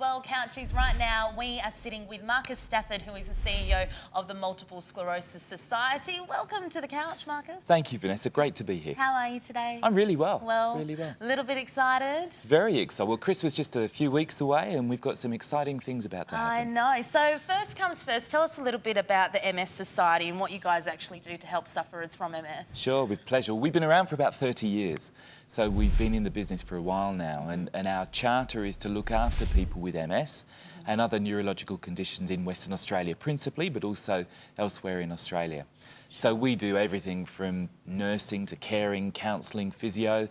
Well, Couchies, right now we are sitting with Marcus Stafford, who is the CEO of the Multiple Sclerosis Society. Welcome to the couch, Marcus. Thank you, Vanessa. Great to be here. How are you today? I'm really well. Really well. A little bit excited? Very excited. Well, Christmas just a few weeks away and we've got some exciting things about to happen. I know. So first comes first, tell us a little bit about the MS Society and what you guys actually do to help sufferers from MS. Sure, with pleasure. We've been around for about 30 years. So we've been in the business for a while now, and our charter is to look after people with MS and other neurological conditions in Western Australia principally, but also elsewhere in Australia. So we do everything from nursing to caring, counselling, physio,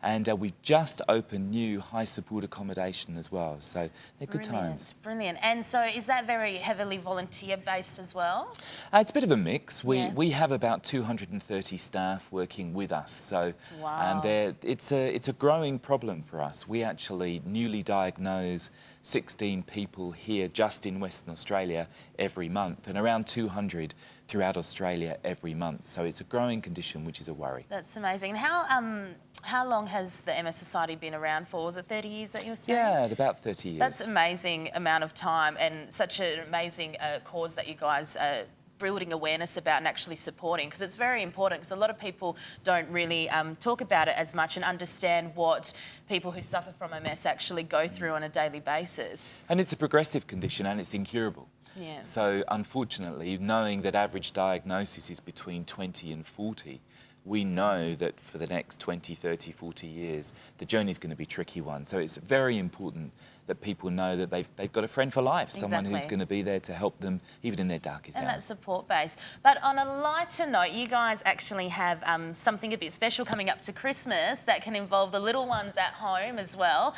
and we just opened new high support accommodation as well. So they're good times. Brilliant. And so is that very heavily volunteer based as well? It's a bit of a mix. We have about 230 staff working with us. So wow. It's a growing problem for us. We actually newly diagnose 16 people here just in Western Australia every month, and around 200 throughout Australia every month. So it's a growing condition, which is a worry. That's amazing. And how long has the MS Society been around for? Was it 30 years that you were saying? Yeah, about 30 years. That's an amazing amount of time and such an amazing cause that you guys are building awareness about and actually supporting, because it's very important, because a lot of people don't really talk about it as much and understand what people who suffer from MS actually go through on a daily basis. And it's a progressive condition and it's incurable. Yeah. So unfortunately, knowing that average diagnosis is between 20 and 40, we know that for the next 20, 30, 40 years, the journey is going to be a tricky one. So it's very important that people know that they've got a friend for life, someone who's going to be there to help them even in their darkest hours. And that support base. But on a lighter note, you guys actually have something a bit special coming up to Christmas that can involve the little ones at home as well.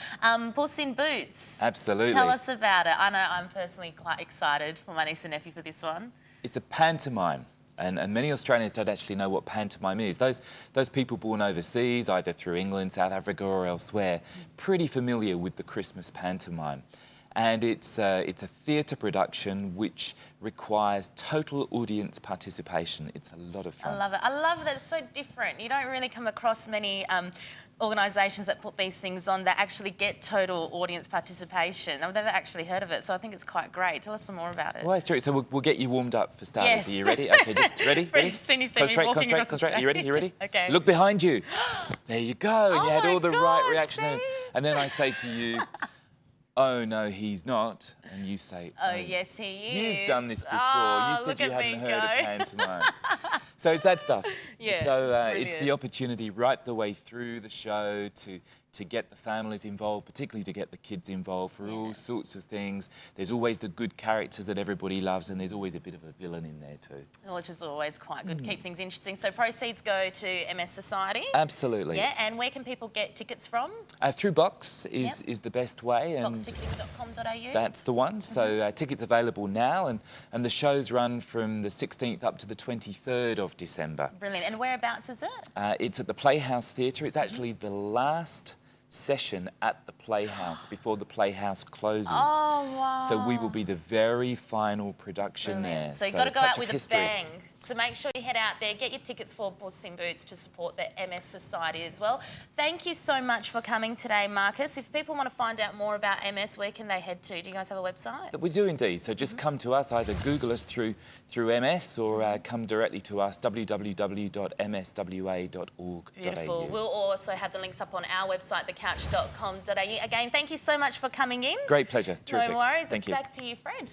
Puss in Boots. Absolutely. Tell us about it. I know I'm personally quite excited for my niece and nephew for this one. It's a pantomime. And many Australians don't actually know what pantomime is. Those people born overseas, either through England, South Africa or elsewhere, pretty familiar with the Christmas pantomime. And it's a theatre production which requires total audience participation. It's a lot of fun. I love it. I love that it's so different. You don't really come across many organisations that put these things on that actually get total audience participation. I've never actually heard of it, so I think it's quite great. Tell us some more about it. Well, it's true. So we'll get you warmed up for starters. Yes. Are you ready? Okay, just ready? Ready? Concentrate. Are you ready? You ready? Okay. Look behind you. There you go. And Oh you had all the my right God, reaction. see? And then I say to you, oh, no, he's not. And you say, oh, yes, he is. You've done this before. Oh, you said you hadn't heard go. of pantomime. So it's that stuff. Yeah, so it's it's the opportunity right the way through the show to get the families involved, particularly to get the kids involved for all sorts of things. There's always the good characters that everybody loves, and there's always a bit of a villain in there too. Which is always quite good to keep things interesting. So proceeds go to MS Society? Absolutely. Yeah, and where can people get tickets from? Through Box is the best way. And boxticketing.com.au? That's the one. So tickets available now, and the shows run from the 16th up to the 23rd of December. Brilliant. And whereabouts is it? It's at the Playhouse Theatre. It's actually the last session at the Playhouse before the Playhouse closes. Oh, wow. So we will be the very final production there. So you've got to go out with a bang. So make sure you head out there, get your tickets for Puss in Boots to support the MS Society as well. Thank you so much for coming today, Marcus. If people want to find out more about MS, where can they head to? Do you guys have a website? We do indeed. So just come to us, either Google us through MS or come directly to us, www.mswa.org.au. Beautiful. We'll also have the links up on our website, thecouch.com.au. Again, thank you so much for coming in. Great pleasure. Terrific. No worries. Thank you. Back to you, Fred.